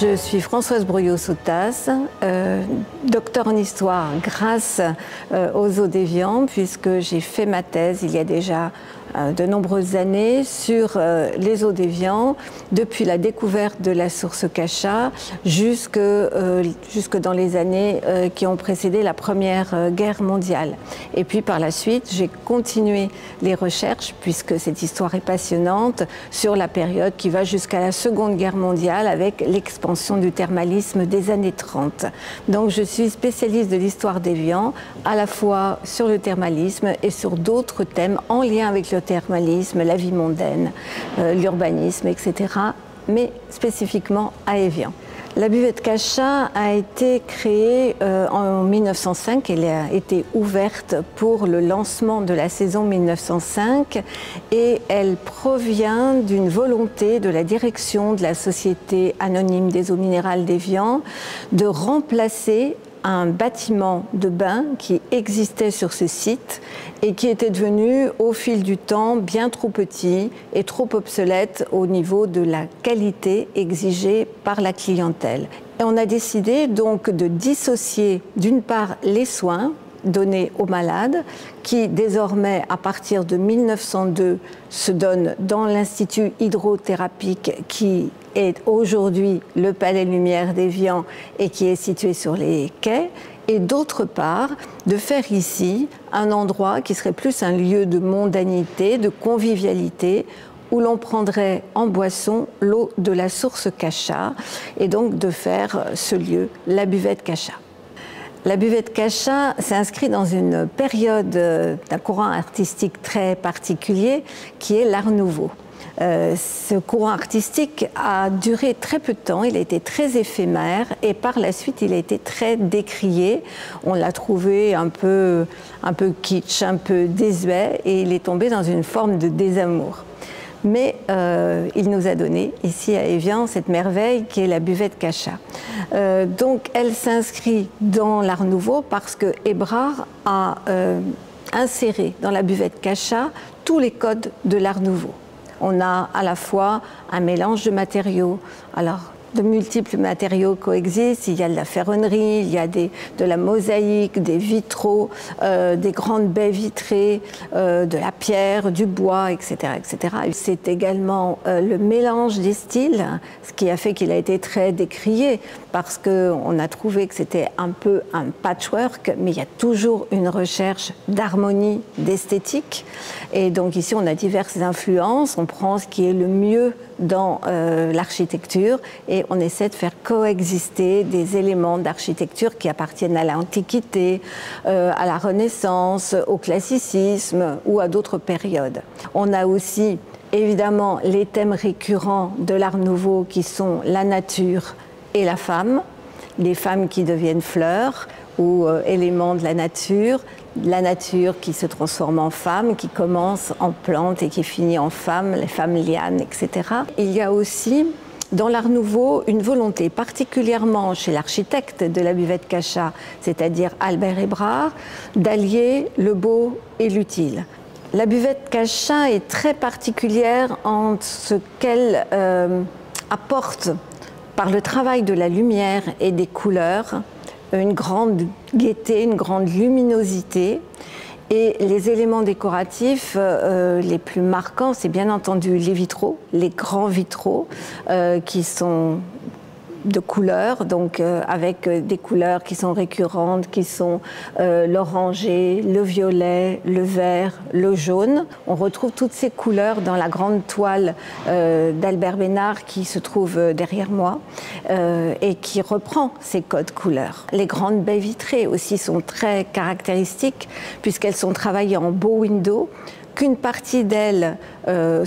Je suis Françoise Brouillot-Sautas, docteur en histoire grâce aux eaux d'Évian, puisque j'ai fait ma thèse il y a déjà de nombreuses années sur les eaux d'Évian, depuis la découverte de la source Cachat jusque dans les années qui ont précédé la Première Guerre mondiale. Et puis par la suite, j'ai continué les recherches, puisque cette histoire est passionnante, sur la période qui va jusqu'à la Seconde Guerre mondiale avec l'expansion du thermalisme des années 30. Donc je suis spécialiste de l'histoire d'Évian, à la fois sur le thermalisme et sur d'autres thèmes en lien avec le thermalisme, la vie mondaine, l'urbanisme, etc., mais spécifiquement à Évian. La buvette Cachat a été créée en 1905, elle a été ouverte pour le lancement de la saison 1905 et elle provient d'une volonté de la direction de la Société anonyme des eaux minérales d'Évian de remplacer un bâtiment de bain qui existait sur ce site et qui était devenu au fil du temps bien trop petit et trop obsolète au niveau de la qualité exigée par la clientèle. Et on a décidé donc de dissocier d'une part les soins donnés aux malades, qui désormais, à partir de 1902, se donnent dans l'Institut hydrothérapique qui est aujourd'hui le Palais Lumière d'Évian et qui est situé sur les quais, et d'autre part, de faire ici un endroit qui serait plus un lieu de mondanité, de convivialité, où l'on prendrait en boisson l'eau de la source Cachat, et donc de faire ce lieu la buvette Cachat. La buvette Cachat s'inscrit dans une période d'un courant artistique très particulier qui est l'Art Nouveau. Ce courant artistique a duré très peu de temps, il a été très éphémère et par la suite il a été très décrié. On l'a trouvé un peu kitsch, un peu désuet et il est tombé dans une forme de désamour. Mais il nous a donné, ici à Évian, cette merveille qui est la buvette Cachat. Donc elle s'inscrit dans l'Art Nouveau parce que Hébrard a inséré dans la buvette Cachat tous les codes de l'Art Nouveau. On a à la fois un mélange de matériaux. Alors, de multiples matériaux coexistent, il y a de la ferronnerie, il y a de la mosaïque, des vitraux, des grandes baies vitrées, de la pierre, du bois, etc. etc. C'est également le mélange des styles, ce qui a fait qu'il a été très décrié, parce qu'on a trouvé que c'était un peu un patchwork, mais il y a toujours une recherche d'harmonie, d'esthétique. Et donc ici, on a diverses influences, on prend ce qui est le mieux dans l'architecture et on essaie de faire coexister des éléments d'architecture qui appartiennent à l'Antiquité, à la Renaissance, au classicisme ou à d'autres périodes. On a aussi évidemment les thèmes récurrents de l'Art Nouveau qui sont la nature et la femme, les femmes qui deviennent fleurs ou éléments de la nature qui se transforme en femme, qui commence en plante et qui finit en femme, les femmes lianes, etc. Il y a aussi dans l'Art Nouveau une volonté, particulièrement chez l'architecte de la buvette Cachat, c'est-à-dire Albert Hébrard, d'allier le beau et l'utile. La buvette Cachat est très particulière en ce qu'elle apporte, par le travail de la lumière et des couleurs, une grande gaieté, une grande luminosité. Et les éléments décoratifs les plus marquants, c'est bien entendu les vitraux, les grands vitraux qui sont de couleurs, donc avec des couleurs qui sont récurrentes, qui sont l'orangé, le violet, le vert, le jaune. On retrouve toutes ces couleurs dans la grande toile d'Albert Besnard qui se trouve derrière moi et qui reprend ces codes couleurs. Les grandes baies vitrées aussi sont très caractéristiques puisqu'elles sont travaillées en bow window, qu'une partie d'elles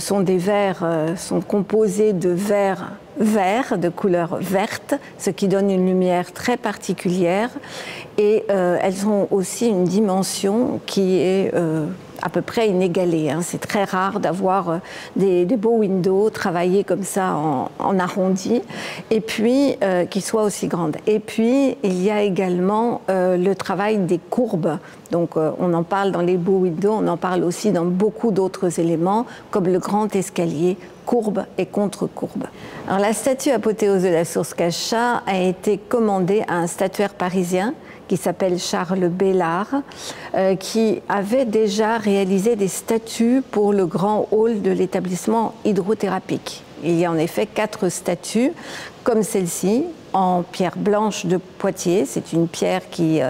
sont des verres, sont composées de verres verts, de couleur verte, ce qui donne une lumière très particulière. Et elles ont aussi une dimension qui est à peu près inégalée. Hein. C'est très rare d'avoir des beaux windows travaillés comme ça en arrondi, et puis qui soient aussi grandes. Et puis, il y a également le travail des courbes. Donc, on en parle dans les beaux windows, on en parle aussi dans beaucoup d'autres éléments, comme le grand escalier, courbe et contre-courbe. Alors, la statue apothéose de la source Cachat a été commandée à un statuaire parisien qui s'appelle Charles Bellard, qui avait déjà réalisé des statues pour le grand hall de l'établissement hydrothérapique. Il y a en effet 4 statues, comme celle-ci, en pierre blanche de Poitiers. C'est une pierre qui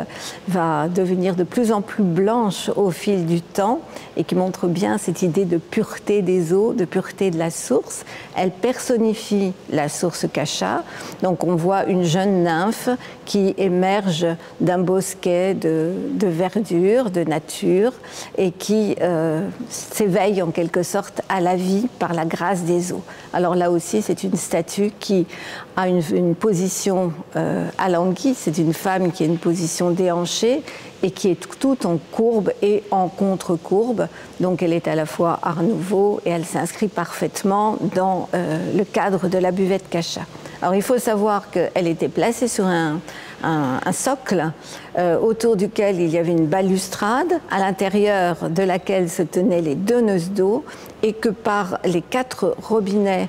va devenir de plus en plus blanche au fil du temps et qui montre bien cette idée de pureté des eaux, de pureté de la source. Elle personnifie la source Cachat. Donc on voit une jeune nymphe qui émerge d'un bosquet de verdure, de nature, et qui s'éveille en quelque sorte à la vie par la grâce des eaux. Alors là aussi, c'est une statue qui a une position alanguie. C'est une femme qui a une position déhanchée et qui est toute en courbe et en contre-courbe. Donc elle est à la fois Art Nouveau et elle s'inscrit parfaitement dans le cadre de la buvette Cachat. Alors il faut savoir qu'elle était placée sur un socle autour duquel il y avait une balustrade, à l'intérieur de laquelle se tenaient les donneuses d'eau, et que par les 4 robinets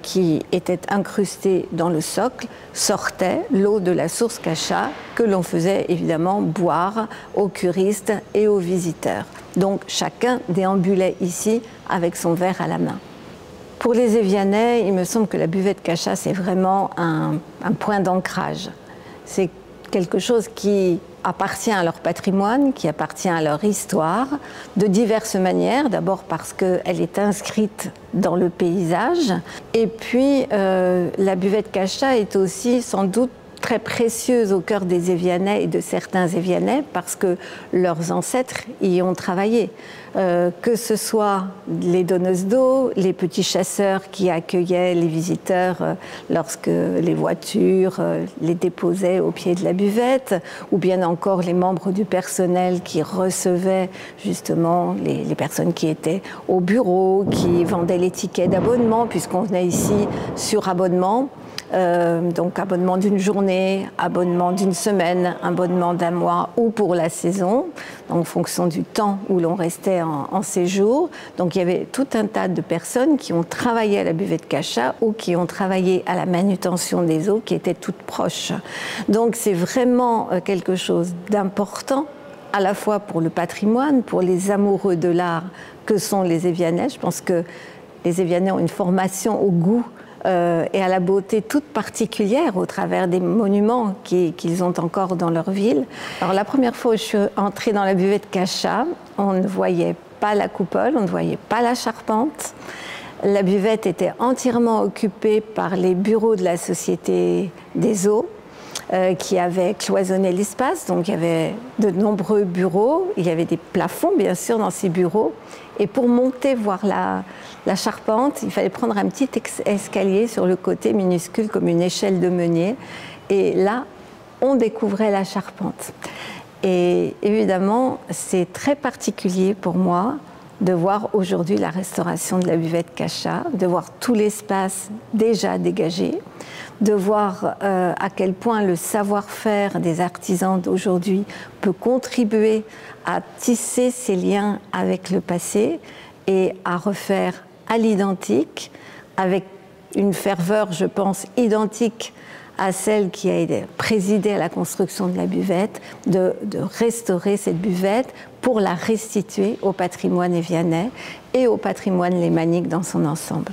qui étaient incrustés dans le socle sortait l'eau de la source Cachat que l'on faisait évidemment boire aux curistes et aux visiteurs. Donc chacun déambulait ici avec son verre à la main. Pour les Évianais, il me semble que la buvette Cachat, c'est vraiment un point d'ancrage. C'est quelque chose qui appartient à leur patrimoine, qui appartient à leur histoire, de diverses manières. D'abord parce qu'elle est inscrite dans le paysage. Et puis, la buvette Cachat est aussi sans doute très précieuse au cœur des Évianais et de certains Évianais parce que leurs ancêtres y ont travaillé. Que ce soit les donneuses d'eau, les petits chasseurs qui accueillaient les visiteurs lorsque les voitures les déposaient au pied de la buvette, ou bien encore les membres du personnel qui recevaient justement les personnes qui étaient au bureau, qui vendaient les tickets d'abonnement, puisqu'on venait ici sur abonnement. Donc abonnement d'une journée, abonnement d'une semaine, abonnement d'un mois ou pour la saison, en fonction du temps où l'on restait en séjour. Donc il y avait tout un tas de personnes qui ont travaillé à la buvette Cachat ou qui ont travaillé à la manutention des eaux qui étaient toutes proches. Donc c'est vraiment quelque chose d'important, à la fois pour le patrimoine, pour les amoureux de l'art que sont les Évianais. Je pense que les Évianais ont une formation au goût et à la beauté toute particulière au travers des monuments qu'ils ont encore dans leur ville. Alors la première fois où je suis entrée dans la buvette Cachat, on ne voyait pas la coupole, on ne voyait pas la charpente. La buvette était entièrement occupée par les bureaux de la Société des eaux qui avaient cloisonné l'espace. Donc il y avait de nombreux bureaux, il y avait des plafonds bien sûr dans ces bureaux. Et pour monter voir la charpente, il fallait prendre un petit escalier sur le côté minuscule comme une échelle de meunier. Et là, on découvrait la charpente. Et évidemment, c'est très particulier pour moi de voir aujourd'hui la restauration de la buvette Cachat, de voir tout l'espace déjà dégagé, de voir à quel point le savoir-faire des artisans d'aujourd'hui peut contribuer à tisser ces liens avec le passé et à refaire à l'identique, avec une ferveur, je pense, identique à celle qui a présidé à la construction de la buvette, de restaurer cette buvette pour la restituer au patrimoine évianais et au patrimoine lémanique dans son ensemble.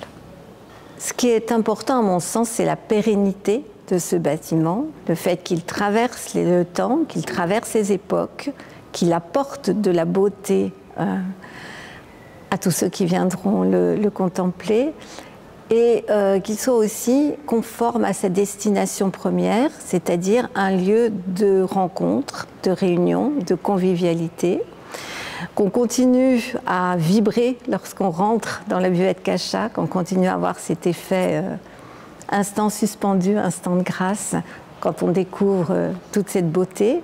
Ce qui est important à mon sens, c'est la pérennité de ce bâtiment, le fait qu'il traverse le temps, qu'il traverse les époques, qu'il apporte de la beauté à tous ceux qui viendront le contempler, et qu'il soit aussi conforme à sa destination première, c'est-à-dire un lieu de rencontre, de réunion, de convivialité, qu'on continue à vibrer lorsqu'on rentre dans la buvette Cachat, qu'on continue à avoir cet effet instant suspendu, instant de grâce, quand on découvre toute cette beauté,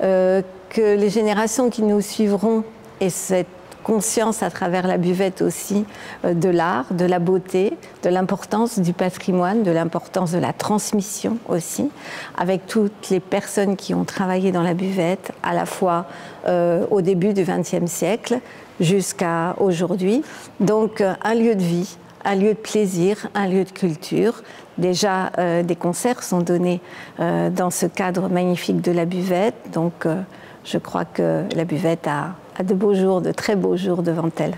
que les générations qui nous suivront aient cette conscience à travers la buvette aussi de l'art, de la beauté, de l'importance du patrimoine, de l'importance de la transmission aussi, avec toutes les personnes qui ont travaillé dans la buvette, à la fois au début du XXe siècle jusqu'à aujourd'hui. Donc un lieu de vie, un lieu de plaisir, un lieu de culture. Déjà, des concerts sont donnés dans ce cadre magnifique de la buvette. Donc, je crois que la buvette a de beaux jours, de très beaux jours devant elle.